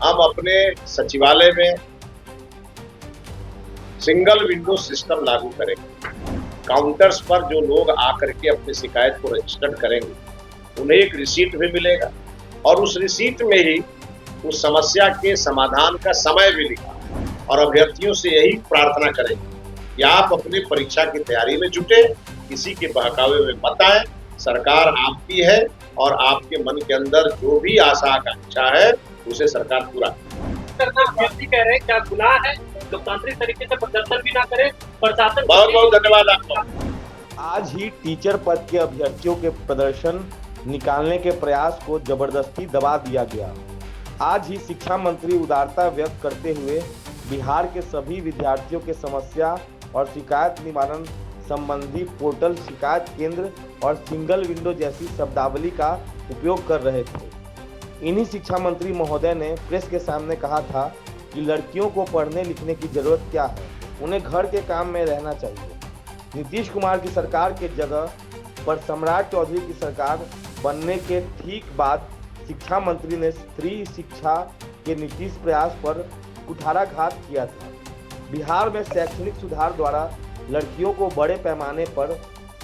हम अपने सचिवालय में सिंगल विंडो सिस्टम लागू करेंगे। काउंटर्स पर जो लोग आकर के अपनी शिकायत को रजिस्टर करेंगे उन्हें एक रिसीट भी मिलेगा और उस रिसीट में ही उस समस्या के समाधान का समय भी लिखा और अभ्यर्थियों से यही प्रार्थना करेंगे कि आप अपनी परीक्षा की तैयारी में जुटे, किसी के बहकावे में मत आए। सरकार आपकी है और आपके मन के अंदर जो भी आशा आकांक्षा है उसे सरकार पूरा करना अभ्यर्थी कह रहे हैं, क्या गुनाह है? लोकतांत्रिक तरीके से प्रदर्शन भी ना करे, प्रशासन। बहुत बहुत धन्यवाद आपका। आज ही टीचर पद के अभ्यर्थियों के प्रदर्शन निकालने के प्रयास को जबरदस्ती दबा दिया गया। आज ही शिक्षा मंत्री उदारता व्यक्त करते हुए बिहार के सभी विद्यार्थियों के समस्या और शिकायत निवारण संबंधी पोर्टल, शिकायत केंद्र और सिंगल विंडो जैसी शब्दावली का उपयोग कर रहे थे। इन्हीं शिक्षा मंत्री महोदय ने प्रेस के सामने कहा था कि लड़कियों को पढ़ने लिखने की जरूरत क्या है, उन्हें घर के काम में रहना चाहिए। नीतीश कुमार की सरकार के जगह पर सम्राट चौधरी की सरकार बनने के ठीक बाद शिक्षा मंत्री ने स्त्री शिक्षा के नीतीश प्रयास पर कुठाराघात किया था। बिहार में शैक्षणिक सुधार द्वारा लड़कियों को बड़े पैमाने पर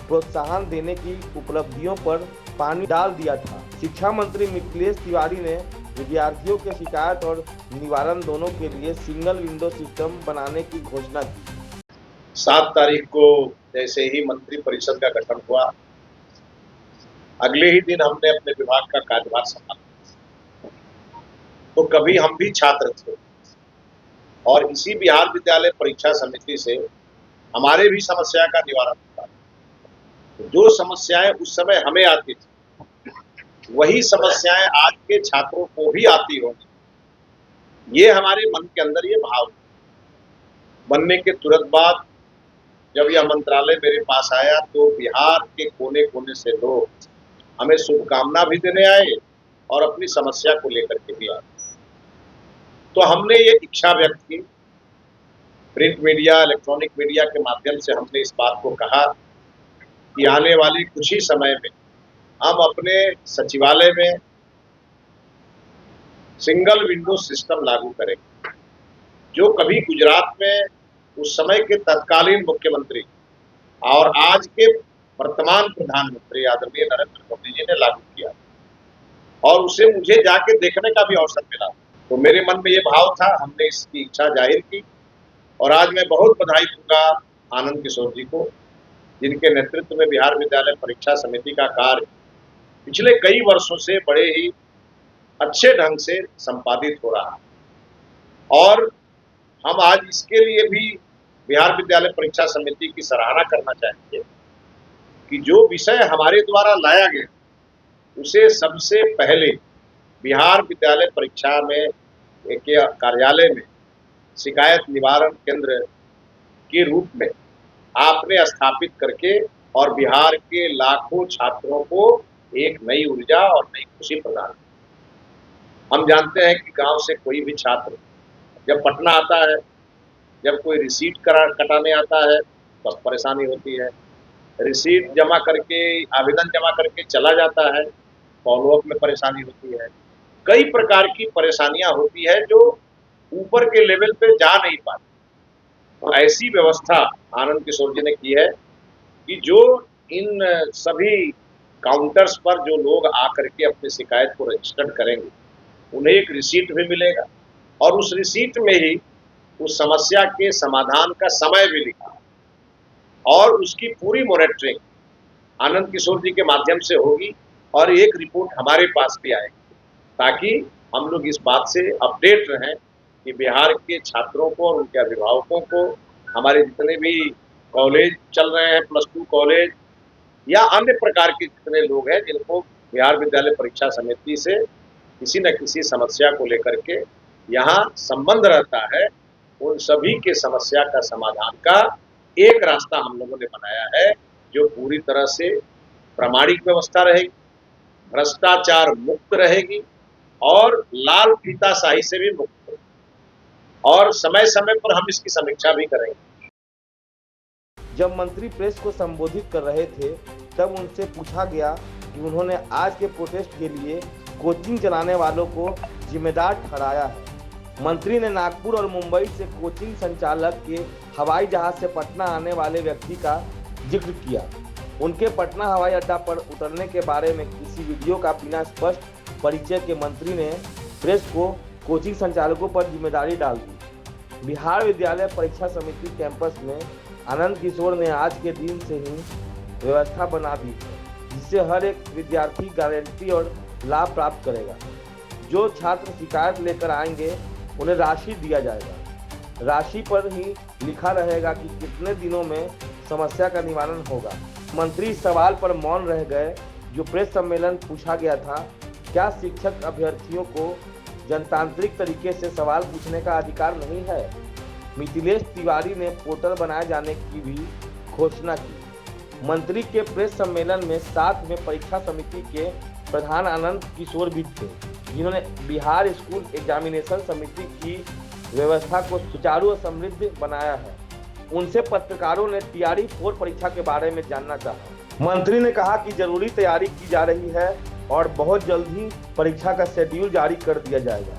प्रोत्साहन देने की उपलब्धियों पर पानी डाल दिया था। शिक्षा मंत्री मिथिलेश तिवारी ने विद्यार्थियों के शिकायत और निवारण दोनों के लिए सिंगल विंडो सिस्टम बनाने की घोषणा की। 7 तारीख को जैसे ही मंत्री परिषद का गठन हुआ, अगले ही दिन हमने अपने विभाग का कार्यभार संभाला। तो कभी हम भी छात्र थे और इसी बिहार विद्यालय परीक्षा समिति से हमारे भी समस्या का निवारण होता। जो समस्याएं उस समय हमें आती थी वही समस्याएं आज के छात्रों को भी आती होंगी। ये हमारे मन के अंदर ये भाव बनने के तुरंत बाद जब यह मंत्रालय मेरे पास आया तो बिहार के कोने कोने से लोग हमें शुभकामना भी देने आए और अपनी समस्या को लेकर के भी आए। तो हमने ये इच्छा व्यक्त की, प्रिंट मीडिया, इलेक्ट्रॉनिक मीडिया के माध्यम से हमने इस बात को कहा कि आने वाले कुछ ही समय में हम अपने सचिवालय में सिंगल विंडो सिस्टम लागू करेंगे। जो कभी गुजरात में उस समय के तत्कालीन मुख्यमंत्री और आज के वर्तमान प्रधानमंत्री आदरणीय नरेंद्र मोदी जी ने लागू किया और उसे मुझे जाके देखने का भी अवसर मिला। तो मेरे मन में ये भाव था, हमने इसकी इच्छा जाहिर की और आज मैं बहुत बधाई दूंगा आनंद किशोर जी को, जिनके नेतृत्व में बिहार विद्यालय परीक्षा समिति का कार्य पिछले कई वर्षों से बड़े ही अच्छे ढंग से संपादित हो रहा है। और हम आज इसके लिए भी बिहार विद्यालय परीक्षा समिति की सराहना करना चाहेंगे कि जो विषय हमारे द्वारा लाया गया उसे सबसे पहले बिहार विद्यालय परीक्षा में के कार्यालय में शिकायत निवारण केंद्र के रूप में आपने स्थापित करके और बिहार के लाखों छात्रों को एक नई ऊर्जा और नई खुशी प्रदान। हम जानते हैं कि गांव से कोई भी छात्र जब पटना आता है, जब कोई रिसीट कटाने आता है तो परेशानी होती है। रिसीट जमा करके, आवेदन जमा करके चला जाता है, फॉलोअप में परेशानी होती है। कई प्रकार की परेशानियां होती है जो ऊपर के लेवल पे जा नहीं पाती। तो ऐसी व्यवस्था आनंद किशोर जी ने की है कि जो इन सभी काउंटर्स पर जो लोग आकर के अपनी शिकायत को रजिस्टर करेंगे उन्हें एक रिसीट भी मिलेगा और उस रिसीट में ही उस समस्या के समाधान का समय भी लिखा और उसकी पूरी मॉनिटरिंग आनंद किशोर जी के माध्यम से होगी और एक रिपोर्ट हमारे पास भी आएगी ताकि हम लोग इस बात से अपडेट रहें कि बिहार के छात्रों को और उनके अभिभावकों को हमारे जितने भी कॉलेज चल रहे हैं, +2 कॉलेज या अन्य प्रकार के जितने लोग हैं जिनको बिहार विद्यालय परीक्षा समिति से किसी न किसी समस्या को लेकर के यहाँ संबंध रहता है, उन सभी के समस्या का समाधान का एक रास्ता हम लोगों ने बनाया है जो पूरी तरह से प्रामाणिक व्यवस्था रहेगी, भ्रष्टाचार मुक्त रहेगी और लाल फीताशाही से भी मुक्त रहेगी और समय समय पर हम इसकी समीक्षा भी करेंगे। जब मंत्री प्रेस को संबोधित कर रहे थे तब उनसे पूछा गया कि उन्होंने आज के प्रोटेस्ट के लिए कोचिंग चलाने वालों को जिम्मेदार ठहराया है। मंत्री ने नागपुर और मुंबई से कोचिंग संचालक के हवाई जहाज से पटना आने वाले व्यक्ति का जिक्र किया। उनके पटना हवाई अड्डा पर उतरने के बारे में किसी वीडियो का बिना स्पष्ट परिचय के मंत्री ने प्रेस को कोचिंग संचालकों पर जिम्मेदारी डाल दी। बिहार विद्यालय परीक्षा समिति कैंपस में आनंद किशोर ने आज के दिन से ही व्यवस्था बना दी है, जिससे हर एक विद्यार्थी गारंटी और लाभ प्राप्त करेगा। जो छात्र शिकायत लेकर आएंगे उन्हें राशि दिया जाएगा। राशि पर ही लिखा रहेगा कि कितने दिनों में समस्या का निवारण होगा। मंत्री इस सवाल पर मौन रह गए जो प्रेस सम्मेलन पूछा गया था, क्या शिक्षक अभ्यर्थियों को जनतांत्रिक तरीके से सवाल पूछने का अधिकार नहीं है। मिथिलेश तिवारी ने पोर्टल बनाए जाने की भी घोषणा की। मंत्री के प्रेस सम्मेलन में साथ में परीक्षा समिति के प्रधान आनंद किशोर भी थे, जिन्होंने बिहार स्कूल एग्जामिनेशन समिति की व्यवस्था को सुचारू और समृद्ध बनाया है। उनसे पत्रकारों ने टीआरई 4 परीक्षा के बारे में जानना चाहा। मंत्री ने कहा कि जरूरी तैयारी की जा रही है और बहुत जल्द ही परीक्षा का शेड्यूल जारी कर दिया जाएगा।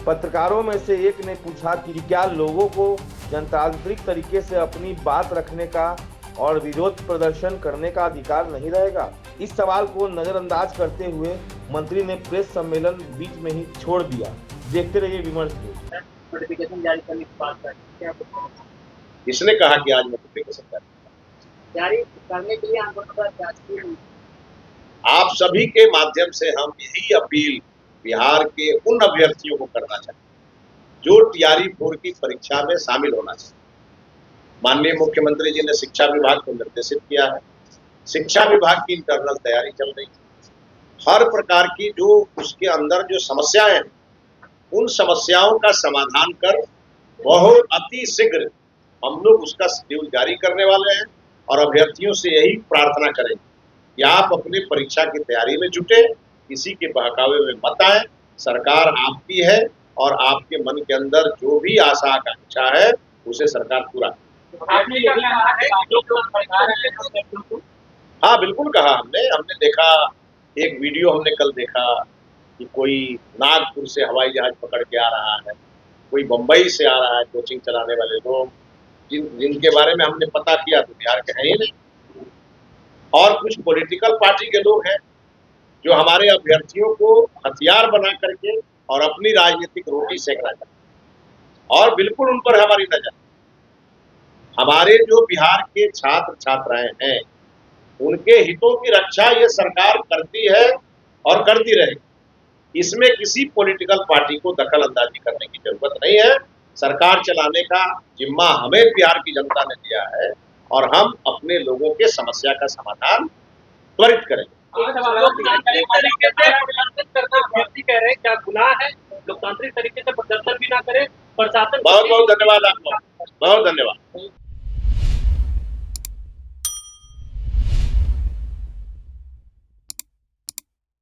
पत्रकारों में से एक ने पूछा कि क्या लोगों को जनतांत्रिक तरीके से अपनी बात रखने का और विरोध प्रदर्शन करने का अधिकार नहीं रहेगा। इस सवाल को नजरअंदाज करते हुए मंत्री ने प्रेस सम्मेलन बीच में ही छोड़ दिया। देखते रहिए विमर्श न्यूज। नोटिफिकेशन जारी करने की बात है, क्या किसने कहा कि आज नोटिफिकेशन जारी करने के लिए आंदोलन आप सभी के माध्यम से हम यही अपील बिहार के उन अभ्यर्थियों को करना चाहते जो टीआरई 4 की परीक्षा में शामिल होना चाहिए। माननीय मुख्यमंत्री जी ने शिक्षा विभाग को निर्देशित किया है। शिक्षा विभाग की इंटरनल तैयारी चल रही है। हर प्रकार की जो उसके अंदर जो समस्याएं हैं, उन समस्याओं का समाधान कर बहुत अति शीघ्र हम लोग उसका शेड्यूल जारी करने वाले हैं और अभ्यर्थियों से यही प्रार्थना करें कि आप अपनी परीक्षा की तैयारी में जुटे, किसी के बहकावे में मत आए। सरकार आपकी है और आपके मन के अंदर जो भी आशा आकांक्षा है उसे सरकार पूरा करे। आपने क्या कहा है कि जो लोग सरकार है, हाँ बिल्कुल कहा हमने देखा एक वीडियो हमने कल देखा कि कोई नागपुर से हवाई जहाज पकड़ के आ रहा है, कोई बंबई से आ रहा है। कोचिंग चलाने वाले लोग जिनके बारे में हमने पता किया तो बिहार के हैं ही नहीं, और कुछ पॉलिटिकल पार्टी के लोग हैं जो हमारे अभ्यर्थियों को हथियार बना करके और अपनी राजनीतिक रोटी सेकना चाहते हैं। और बिल्कुल उन पर हमारी नजर। हमारे जो बिहार के छात्र छात्राएं हैं उनके हितों की रक्षा ये सरकार करती है और करती रहेगी। इसमें किसी पॉलिटिकल पार्टी को दखल अंदाजी करने की जरूरत नहीं है। सरकार चलाने का जिम्मा हमें बिहार की जनता ने दिया है और हम अपने लोगों के समस्या का समाधान त्वरित करेंगे। लोकतांत्रिक तरीके से प्रदर्शन करना अभ्यर्थी कह रहे हैं, क्या गुनाह है? लोकतांत्रिक तरीके से प्रदर्शन भी ना करे, प्रशासन। बहुत बहुत धन्यवाद आपका, बहुत धन्यवाद।